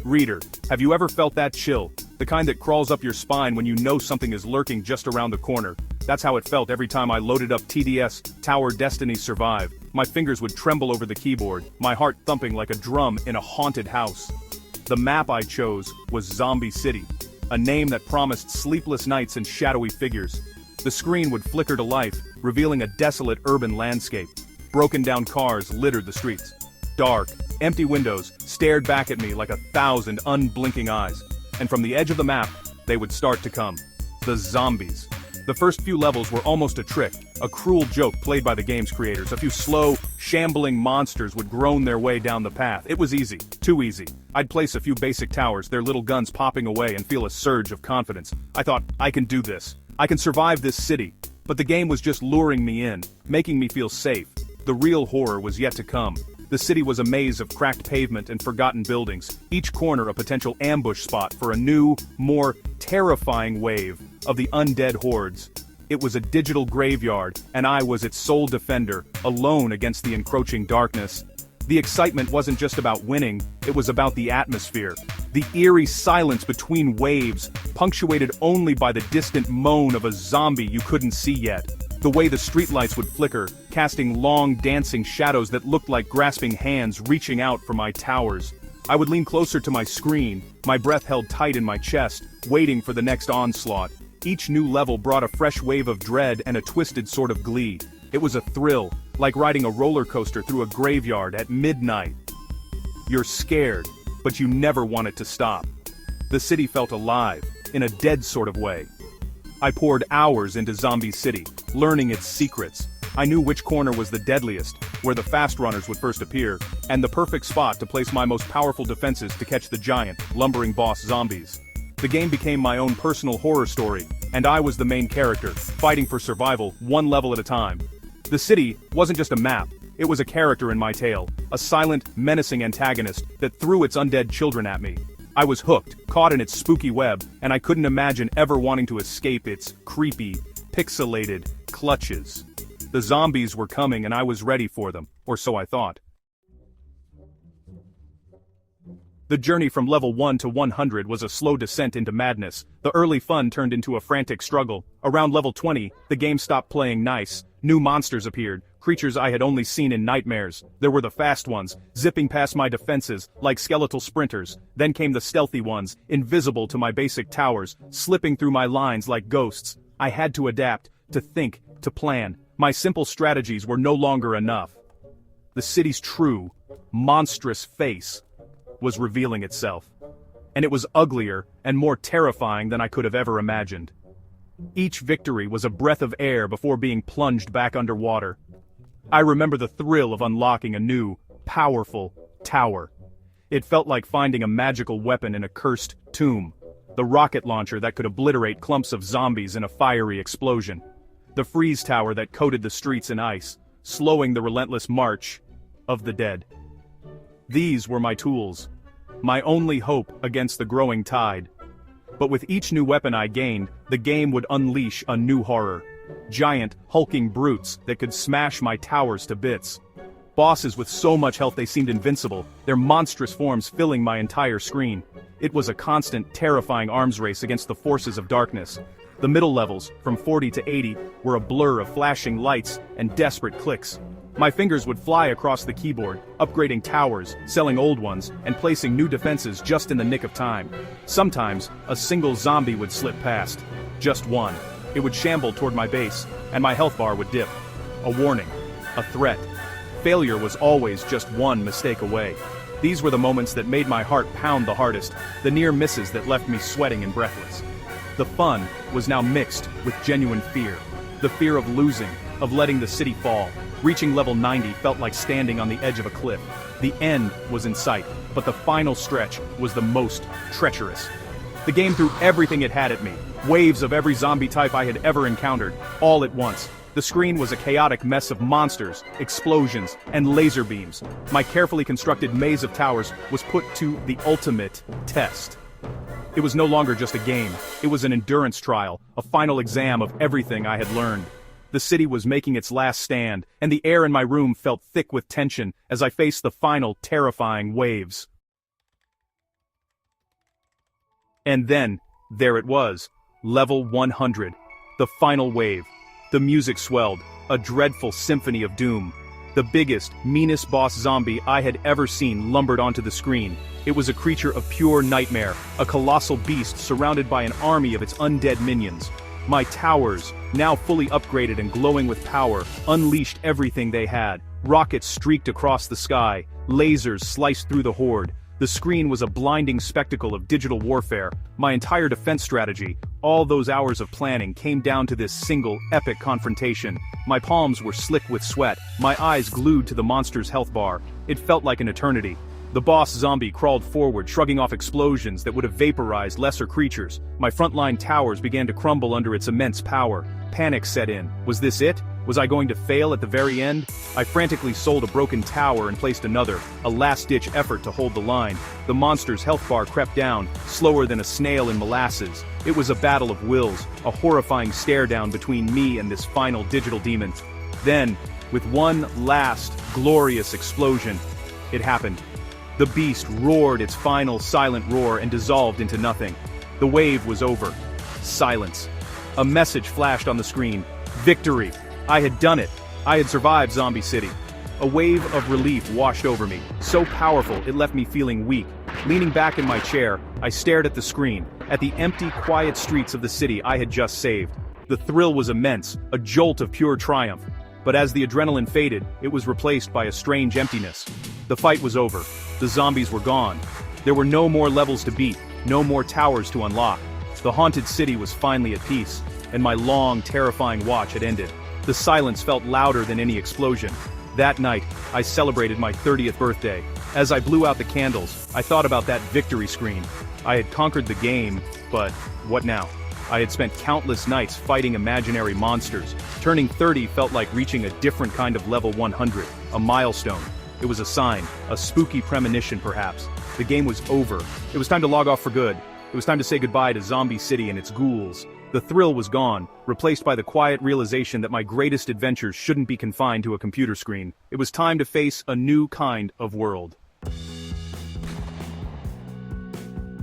Reader, have you ever felt that chill? The kind that crawls up your spine when you know something is lurking just around the corner. That's how it felt every time I loaded up TDS Tower Destiny Survive. My fingers would tremble over the keyboard, my heart thumping like a drum in a haunted house. The map I chose was Zombie City, a name that promised sleepless nights and shadowy figures. The screen would flicker to life, revealing a desolate urban landscape. Broken down cars littered the streets. Dark, empty windows stared back at me like 1,000 unblinking eyes. And from the edge of the map, they would start to come. The zombies. The first few levels were almost a trick, a cruel joke played by the game's creators. A few slow, shambling monsters would groan their way down the path. It was easy, too easy. I'd place a few basic towers, their little guns popping away, and feel a surge of confidence. I thought, I can do this. I can survive this city. But the game was just luring me in, making me feel safe. The real horror was yet to come. The city was a maze of cracked pavement and forgotten buildings, each corner a potential ambush spot for a new, more terrifying wave of the undead hordes. It was a digital graveyard, and I was its sole defender, alone against the encroaching darkness. The excitement wasn't just about winning, it was about the atmosphere. The eerie silence between waves, punctuated only by the distant moan of a zombie you couldn't see yet. The way the streetlights would flicker, casting long dancing shadows that looked like grasping hands reaching out for my towers. I would lean closer to my screen, my breath held tight in my chest, waiting for the next onslaught. Each new level brought a fresh wave of dread and a twisted sort of glee. It was a thrill, like riding a roller coaster through a graveyard at midnight. You're scared, but you never want it to stop. The city felt alive, in a dead sort of way. I poured hours into Zombie City, learning its secrets. I knew which corner was the deadliest, where the fast runners would first appear, and the perfect spot to place my most powerful defenses to catch the giant, lumbering boss zombies. The game became my own personal horror story, and I was the main character, fighting for survival, one level at a time. The city wasn't just a map, it was a character in my tale, a silent, menacing antagonist that threw its undead children at me. I was hooked, caught in its spooky web, and I couldn't imagine ever wanting to escape its creepy, pixelated clutches. The zombies were coming and I was ready for them, or so I thought. The journey from level 1 to 100 was a slow descent into madness. The early fun turned into a frantic struggle. Around level 20, the game stopped playing nice. New monsters appeared, creatures I had only seen in nightmares. There were the fast ones, zipping past my defenses, like skeletal sprinters. Then came the stealthy ones, invisible to my basic towers, slipping through my lines like ghosts. I had to adapt, to think, to plan. My simple strategies were no longer enough. The city's true, monstrous face was revealing itself. And it was uglier and more terrifying than I could have ever imagined. Each victory was a breath of air before being plunged back underwater. I remember the thrill of unlocking a new, powerful tower. It felt like finding a magical weapon in a cursed tomb. The rocket launcher that could obliterate clumps of zombies in a fiery explosion. The freeze tower that coated the streets in ice, slowing the relentless march of the dead. These were my tools, my only hope against the growing tide. But with each new weapon I gained, the game would unleash a new horror. Giant, hulking brutes that could smash my towers to bits. Bosses with so much health they seemed invincible, their monstrous forms filling my entire screen. It was a constant, terrifying arms race against the forces of darkness. The middle levels, from 40 to 80, were a blur of flashing lights and desperate clicks. My fingers would fly across the keyboard, upgrading towers, selling old ones, and placing new defenses just in the nick of time. Sometimes, a single zombie would slip past. Just one. It would shamble toward my base, and my health bar would dip. A warning. A threat. Failure was always just one mistake away. These were the moments that made my heart pound the hardest, the near misses that left me sweating and breathless. The fun was now mixed with genuine fear. The fear of losing, of letting the city fall. Reaching level 90 felt like standing on the edge of a cliff. The end was in sight, but the final stretch was the most treacherous. The game threw everything it had at me, waves of every zombie type I had ever encountered, all at once. The screen was a chaotic mess of monsters, explosions, and laser beams. My carefully constructed maze of towers was put to the ultimate test. It was no longer just a game, it was an endurance trial, a final exam of everything I had learned. The city was making its last stand, and the air in my room felt thick with tension as I faced the final terrifying waves. And then, there it was. Level 100. The final wave. The music swelled, a dreadful symphony of doom. The biggest, meanest boss zombie I had ever seen lumbered onto the screen. It was a creature of pure nightmare, a colossal beast surrounded by an army of its undead minions. My towers, now fully upgraded and glowing with power, unleashed everything they had. Rockets streaked across the sky, lasers sliced through the horde. The screen was a blinding spectacle of digital warfare. My entire defense strategy, all those hours of planning, came down to this single, epic confrontation. My palms were slick with sweat, my eyes glued to the monster's health bar. It felt like an eternity. The boss zombie crawled forward, shrugging off explosions that would have vaporized lesser creatures. My frontline towers began to crumble under its immense power. Panic set in. Was this it? Was I going to fail at the very end? I frantically sold a broken tower and placed another, a last-ditch effort to hold the line. The monster's health bar crept down, slower than a snail in molasses. It was a battle of wills, a horrifying stare-down between me and this final digital demon. Then, with one last, glorious explosion, it happened. The beast roared its final silent roar and dissolved into nothing. The wave was over. Silence. A message flashed on the screen. Victory! I had done it. I had survived Zombie City. A wave of relief washed over me, so powerful it left me feeling weak. Leaning back in my chair, I stared at the screen, at the empty, quiet streets of the city I had just saved. The thrill was immense, a jolt of pure triumph. But as the adrenaline faded, it was replaced by a strange emptiness. The fight was over. The zombies were gone. There were no more levels to beat, no more towers to unlock. The haunted city was finally at peace, and my long, terrifying watch had ended. The silence felt louder than any explosion. That night, I celebrated my 30th birthday. As I blew out the candles, I thought about that victory screen. I had conquered the game, but what now? I had spent countless nights fighting imaginary monsters. Turning 30 felt like reaching a different kind of level 100, a milestone. It was a sign, a spooky premonition perhaps. The game was over. It was time to log off for good. It was time to say goodbye to Zombie City and its ghouls. The thrill was gone, replaced by the quiet realization that my greatest adventures shouldn't be confined to a computer screen. It was time to face a new kind of world.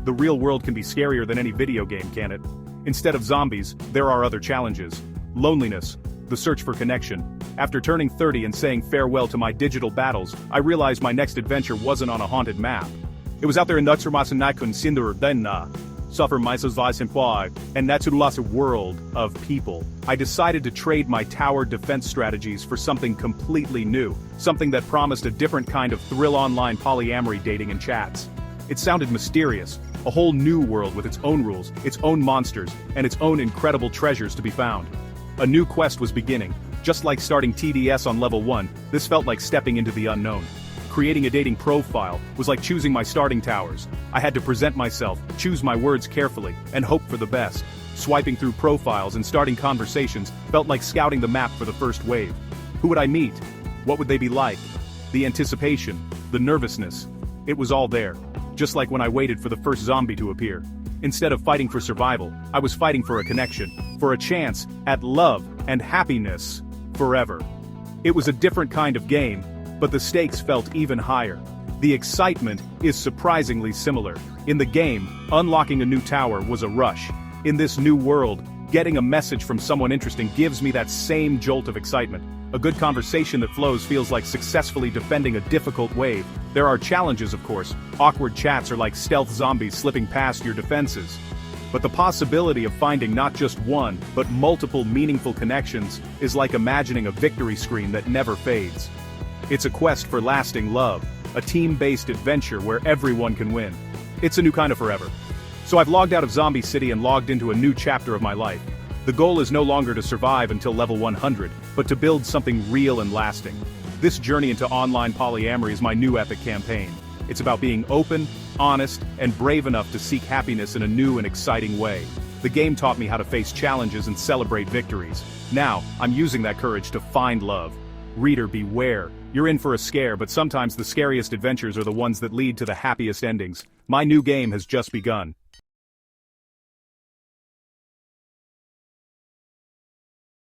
The real world can be scarier than any video game, can it? Instead of zombies, there are other challenges. Loneliness, the search for connection. After turning 30 and saying farewell to my digital battles, I realized my next adventure wasn't on a haunted map. It was out there in Nutsarmasanakun Sindur Denna. Suffer Mysos and Natsurulasa world of people. I decided to trade my tower defense strategies for something completely new, something that promised a different kind of thrill online polyamory dating and chats. It sounded mysterious, a whole new world with its own rules, its own monsters, and its own incredible treasures to be found. A new quest was beginning. Just like starting TDS on level 1, this felt like stepping into the unknown. Creating a dating profile was like choosing my starting towers. I had to present myself, choose my words carefully, and hope for the best. Swiping through profiles and starting conversations felt like scouting the map for the first wave. Who would I meet? What would they be like? The anticipation, the nervousness. It was all there. Just like when I waited for the first zombie to appear. Instead of fighting for survival, I was fighting for a connection, for a chance at love and happiness forever. It was a different kind of game, but the stakes felt even higher. The excitement is surprisingly similar. In the game, unlocking a new tower was a rush. In this new world, getting a message from someone interesting gives me that same jolt of excitement. A good conversation that flows feels like successfully defending a difficult wave. There are challenges, of course. Awkward chats are like stealth zombies slipping past your defenses. But the possibility of finding not just one, but multiple meaningful connections is like imagining a victory screen that never fades. It's a quest for lasting love, a team-based adventure where everyone can win. It's a new kind of forever. So I've logged out of Zombie City and logged into a new chapter of my life. The goal is no longer to survive until level 100, but to build something real and lasting. This journey into online polyamory is my new epic campaign. It's about being open, honest, and brave enough to seek happiness in a new and exciting way. The game taught me how to face challenges and celebrate victories. Now, I'm using that courage to find love. Reader, beware. You're in for a scare, but sometimes the scariest adventures are the ones that lead to the happiest endings. My new game has just begun.